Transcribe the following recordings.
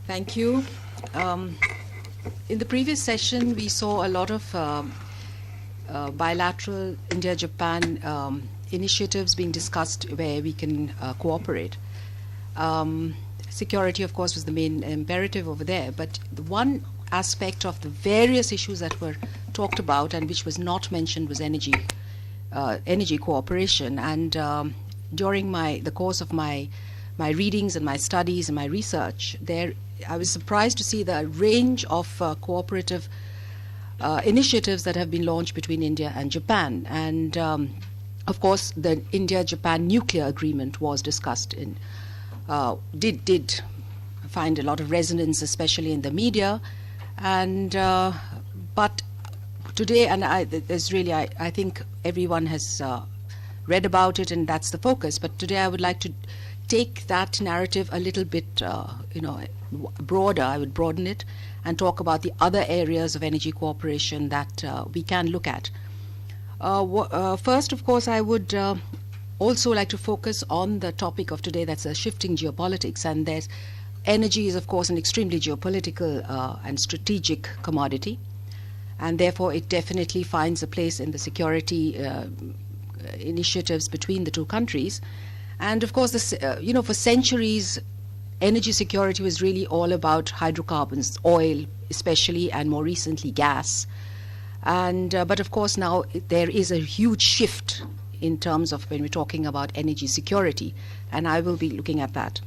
Thank you. In the previous session, we saw a lot of bilateral India-Japan initiatives being discussed where we can cooperate. Security, of course, was the main imperative over there, but the one aspect of the various issues that were talked about and which was not mentioned was energy cooperation. And during the course of my readings and my studies and my research, I was surprised to see the range of cooperative initiatives that have been launched between India and Japan. And of course, the India-Japan nuclear agreement was discussed in, did find a lot of resonance, especially in the media. And but today, and I think everyone has read about it, and that's the focus. But today, I would like to take that narrative a little bit, broader. I would broaden it and talk about the other areas of energy cooperation that we can look at. First, of course, I would also like to focus on the topic of today, that's shifting geopolitics. And energy is, of course, an extremely geopolitical and strategic commodity. And therefore, it definitely finds a place in the security initiatives between the two countries. And of course, for centuries, energy security was really all about hydrocarbons, oil especially, and more recently gas. And but of course now there is a huge shift in terms of when we're talking about energy security, and I will be looking at that.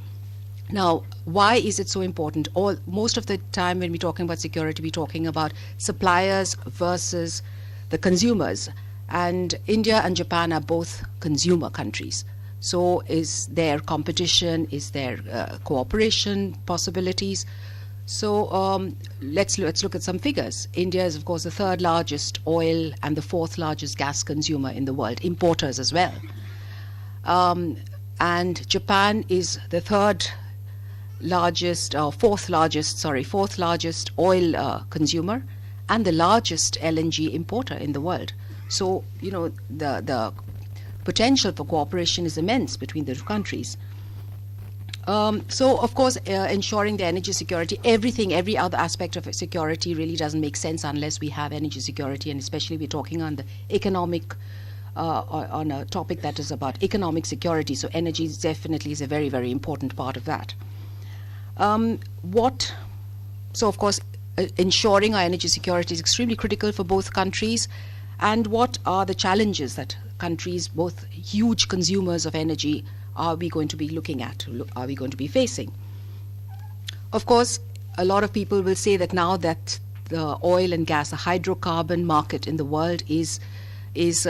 Now, why is it so important? Most of the time when we're talking about security, we're talking about suppliers versus the consumers. And India and Japan are both consumer countries. So is there competition? Is there cooperation possibilities? So let's look at some figures. India is, of course, the third largest oil and the fourth largest gas consumer in the world, importers as well. And Japan is the fourth largest oil consumer and the largest LNG importer in the world. So, the potential for cooperation is immense between the two countries. So, of course, ensuring the energy security, every other aspect of security really doesn't make sense unless we have energy security, and especially we're talking on the economic, on a topic that is about economic security. So energy definitely is a very, very important part of that. So, of course, ensuring our energy security is extremely critical for both countries. And what are the challenges that countries, both huge consumers of energy, are we going to be looking at, are we going to be facing? Of course, a lot of people will say that now that the oil and gas, the hydrocarbon market in the world there is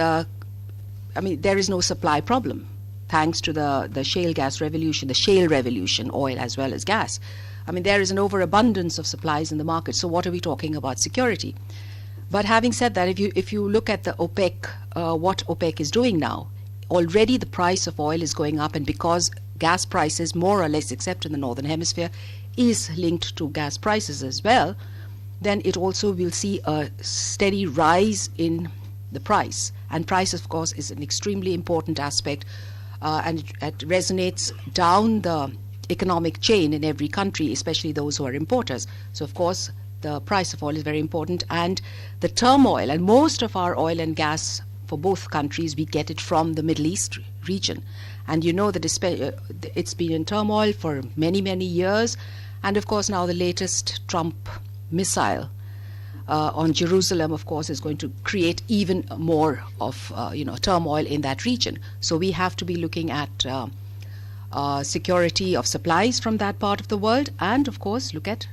no supply problem, thanks to the shale gas revolution, the shale revolution, oil as well as gas. There is an overabundance of supplies in the market. So what are we talking about security? But having said that, if you look at the OPEC, what OPEC is doing now, already the price of oil is going up, and because gas prices, more or less, except in the northern hemisphere, is linked to gas prices as well, then it also will see a steady rise in the price. And price, of course, is an extremely important aspect, and it resonates down the economic chain in every country, especially those who are importers. So, of course, the price of oil is very important, and the turmoil, and most of our oil and gas for both countries, we get it from the Middle East region. And you know that it's been in turmoil for many, many years. And of course now the latest Trump missile on Jerusalem, of course, is going to create even more of turmoil in that region. So we have to be looking at security of supplies from that part of the world, and of course look at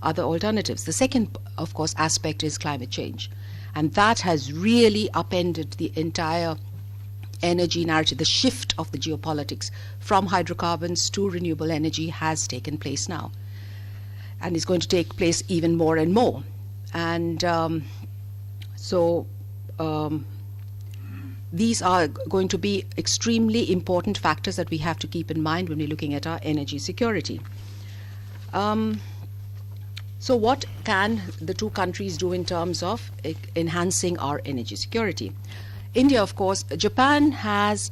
other alternatives. The second, of course, aspect is climate change. And that has really upended the entire energy narrative. The shift of the geopolitics from hydrocarbons to renewable energy has taken place now, and is going to take place even more and more. And these are going to be extremely important factors that we have to keep in mind when we're looking at our energy security. So what can the two countries do in terms of enhancing our energy security? India, of course, Japan has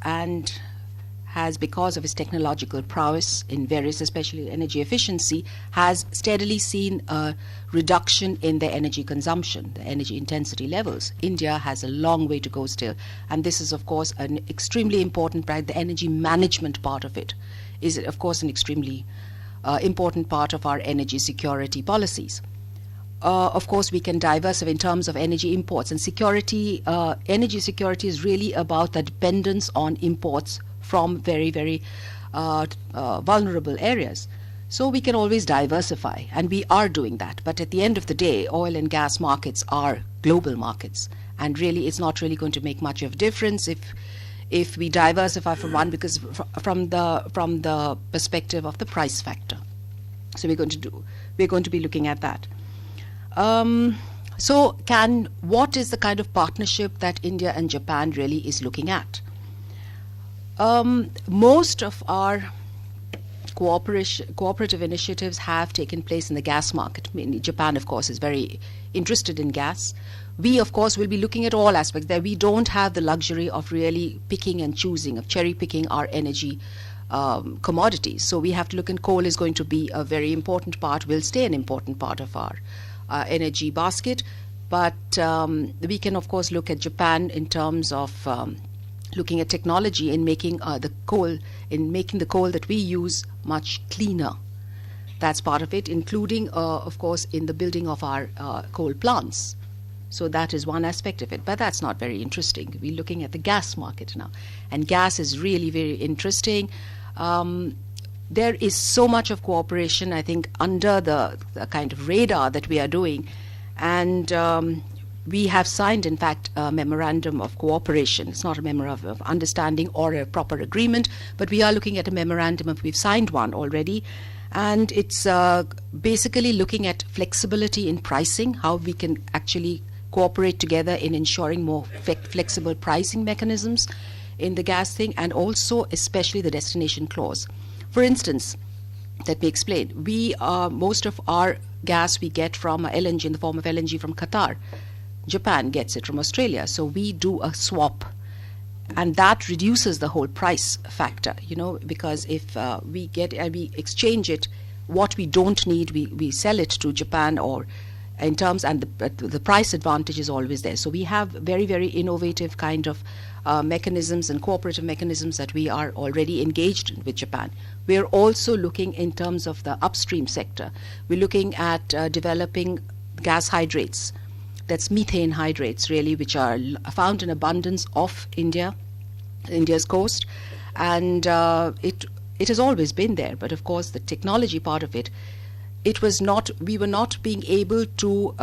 has, because of its technological prowess in various, especially energy efficiency, has steadily seen a reduction in their energy consumption, the energy intensity levels. India has a long way to go still. And this is, of course, an extremely important part. The energy management part of it is, of course, an extremely important part of our energy security policies. Of course, we can diversify in terms of energy imports, and security, energy security is really about the dependence on imports from very, very vulnerable areas. So we can always diversify, and we are doing that. But at the end of the day, oil and gas markets are global markets, and really it's not really going to make much of a difference if we diversify from one, because from the perspective of the price factor. So we're going to be looking at that. So what is the kind of partnership that India and Japan really is looking at? Most of our cooperative initiatives have taken place in the gas market. I mean, Japan, of course, is very interested in gas. We, of course, will be looking at all aspects there. We don't have the luxury of really picking and choosing, of cherry picking our energy commodities. So we have to look, and coal is going to be a very important part, will stay an important part of our energy basket. But we can, of course, look at Japan in terms of looking at technology in making the coal that we use much cleaner. That's part of it, including, of course, in the building of our coal plants. So that is one aspect of it, but that's not very interesting. We're looking at the gas market now, and gas is really very interesting. There is so much of cooperation, I think, under the kind of radar that we are doing, and we have signed, in fact, a memorandum of cooperation. It's not a memorandum of understanding or a proper agreement, but we are looking at a memorandum of, we've signed one already, and it's basically looking at flexibility in pricing, how we can actually cooperate together in ensuring more flexible pricing mechanisms in the gas thing, and also especially the destination clause. For instance, let me explain. Most of our gas we get from LNG, in the form of LNG from Qatar. Japan gets it from Australia. So we do a swap, and that reduces the whole price factor, because if we exchange it, what we don't need, we sell it to Japan, or in terms, and the price advantage is always there. So we have very, very innovative kind of mechanisms and cooperative mechanisms that we are already engaged in with Japan. We're also looking in terms of the upstream sector. We're looking at developing gas hydrates, that's methane hydrates really, which are found in abundance off India's coast, and it has always been there. But of course, the technology part of it, we were not being able to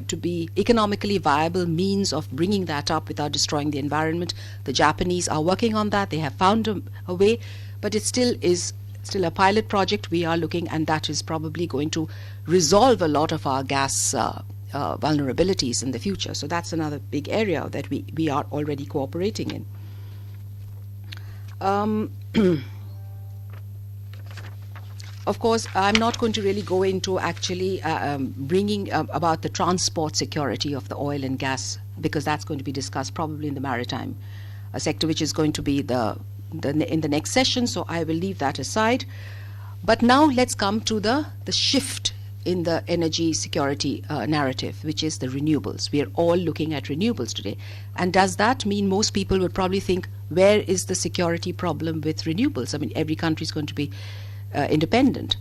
to be economically viable means of bringing that up without destroying the environment. The Japanese are working on that. They have found a way, but it still is a pilot project we are looking, and that is probably going to resolve a lot of our gas vulnerabilities in the future. So that's another big area that we are already cooperating in. Of course, I'm not going to really go into actually bringing about the transport security of the oil and gas, because that's going to be discussed probably in the maritime sector, which is going to be in the next session. So I will leave that aside. But now let's come to the shift in the energy security narrative, which is the renewables. We are all looking at renewables today. And does that mean most people would probably think, where is the security problem with renewables? I mean, every country is going to be independent.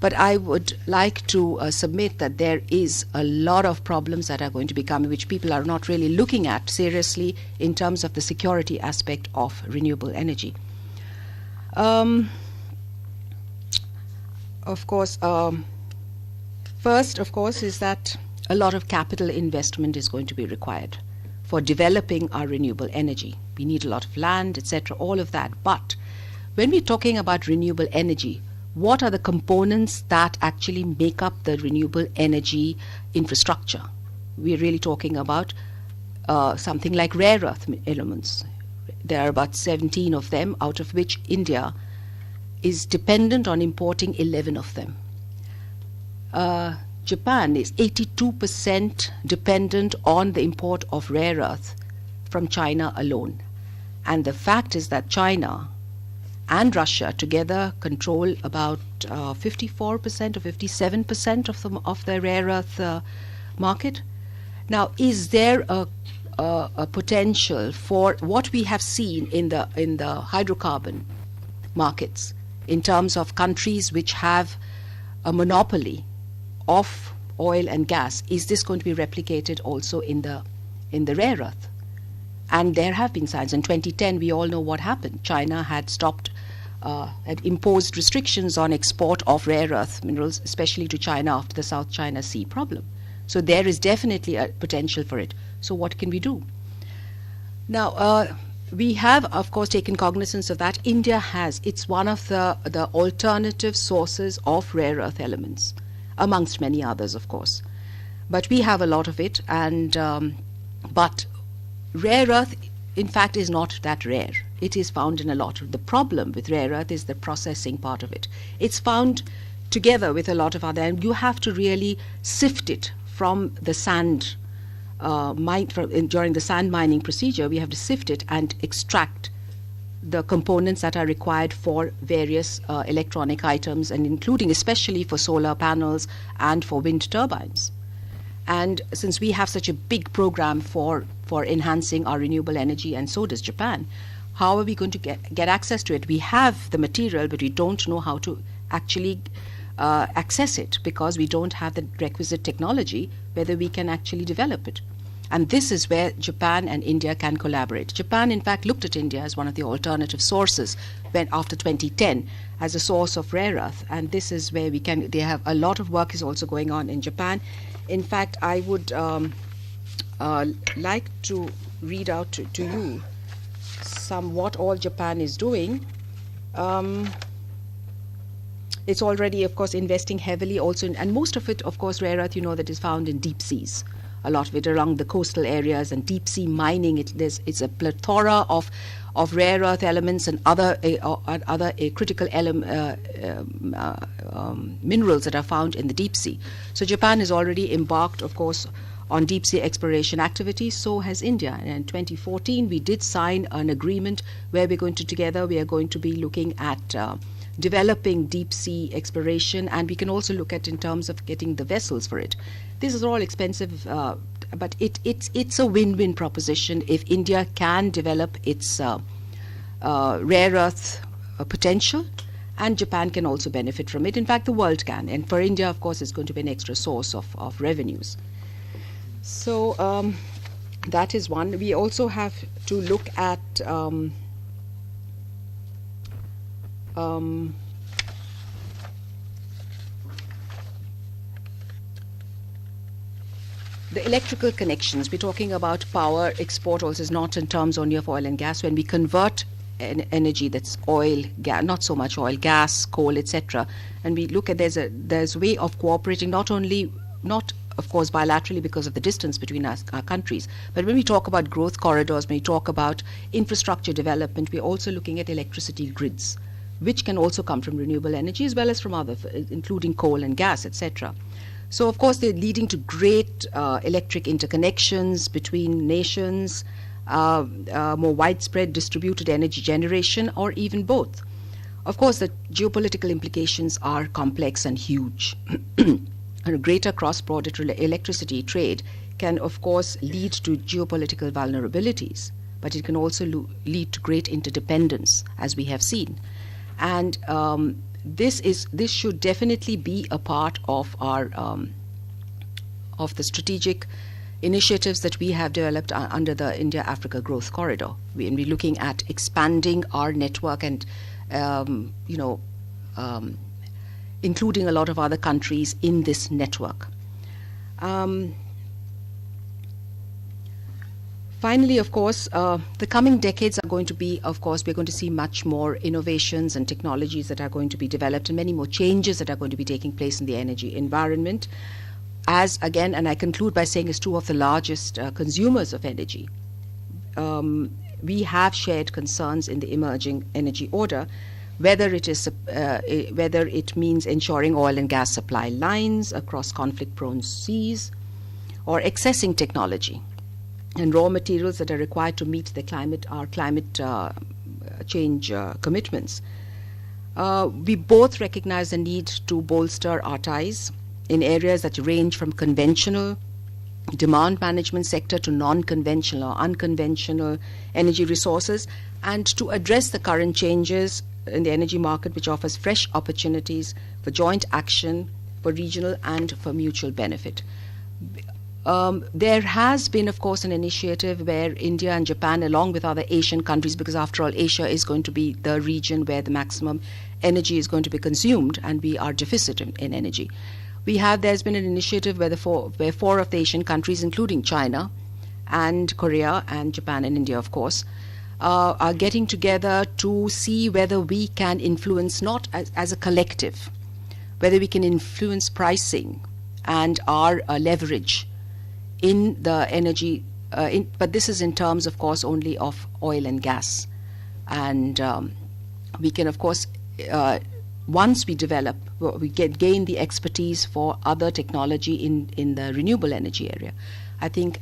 But I would like to submit that there is a lot of problems that are going to be coming, which people are not really looking at seriously in terms of the security aspect of renewable energy. Of course, first, of course, is that a lot of capital investment is going to be required for developing our renewable energy. We need a lot of land, etc., all of that. But when we're talking about renewable energy, what are the components that actually make up the renewable energy infrastructure? We're really talking about something like rare earth elements. There are about 17 of them, out of which India is dependent on importing 11 of them. Japan is 82% dependent on the import of rare earth from China alone. And the fact is that China and Russia together control about 54% or 57% of the rare earth market. Now, is there a potential for what we have seen in the hydrocarbon markets in terms of countries which have a monopoly of oil and gas? Is this going to be replicated also in the rare earth? And there have been signs. In 2010, we all know what happened. China had had imposed restrictions on export of rare earth minerals, especially to China after the South China Sea problem. So there is definitely a potential for it. So what can we do? Now, we have, of course, taken cognizance of that. India has. It's one of the alternative sources of rare earth elements, amongst many others, of course. But we have a lot of it, and but rare earth, in fact, is not that rare. It is found in a lot. The problem with rare earth is the processing part of it. It's found together with a lot of other, and you have to really sift it from the sand. During the sand mining procedure, we have to sift it and extract the components that are required for various electronic items, and including especially for solar panels and for wind turbines. And since we have such a big program for enhancing our renewable energy, and so does Japan, how are we going to get access to it? We have the material, but we don't know how to actually access it, because we don't have the requisite technology, whether we can actually develop it. And this is where Japan and India can collaborate. Japan, in fact, looked at India as one of the alternative sources after 2010 as a source of rare earth. And this is where they have a lot of work is also going on in Japan. In fact, I would like to read out to you what all Japan is doing. It's already, of course, investing heavily also and most of it, of course, rare earth, that is found in deep seas. A lot of it along the coastal areas and deep sea mining. It's a plethora of rare earth elements and other critical minerals that are found in the deep sea. So Japan has already embarked, of course, on deep sea exploration activities. So has India. And in 2014, we did sign an agreement where we are going to be looking at developing deep sea exploration, and we can also look at in terms of getting the vessels for it. This is all expensive, but it's a win-win proposition if India can develop its rare earth potential, and Japan can also benefit from it. In fact, the world can. And for India, of course, it's going to be an extra source of revenues. So that is one. We also have to look at the electrical connections. We're talking about power export also is not in terms only of oil and gas. When we convert energy that's oil, gas, not so much oil, gas, coal, etc., and we look at there's a way of cooperating not of course bilaterally because of the distance between our countries, but when we talk about growth corridors, when we talk about infrastructure development, we're also looking at electricity grids, which can also come from renewable energy as well as from other, including coal and gas, etc. So, of course, they're leading to great electric interconnections between nations, more widespread distributed energy generation, or even both. Of course, the geopolitical implications are complex and huge. A greater cross-border electricity trade can, of course, lead to geopolitical vulnerabilities, but it can also lead to great interdependence, as we have seen. And this should definitely be a part of our of the strategic initiatives that we have developed under the India-Africa Growth Corridor. We're looking at expanding our network and including a lot of other countries in this network. Finally, of course, the coming decades are going to be, of course, we're going to see much more innovations and technologies that are going to be developed and many more changes that are going to be taking place in the energy environment. As, again, and I conclude by saying is two of the largest consumers of energy. We have shared concerns in the emerging energy order, whether it means ensuring oil and gas supply lines across conflict-prone seas or accessing technology and raw materials that are required to meet our climate change commitments. We both recognize the need to bolster our ties in areas that range from conventional demand management sector to non-conventional or unconventional energy resources, and to address the current changes in the energy market, which offers fresh opportunities for joint action, for regional and for mutual benefit. There has been, of course, an initiative where India and Japan, along with other Asian countries, because after all, Asia is going to be the region where the maximum energy is going to be consumed, and we are deficit in energy. There's been an initiative where four of the Asian countries, including China and Korea and Japan and India, of course, are getting together to see whether we can influence, not as a collective, whether we can influence pricing and our leverage in the energy, but this is in terms, of course, only of oil and gas. And we can, of course, once we develop, we gain the expertise for other technology in the renewable energy area. I think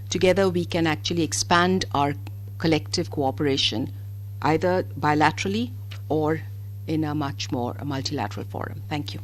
together we can actually expand our collective cooperation, either bilaterally or in a much more multilateral forum. Thank you.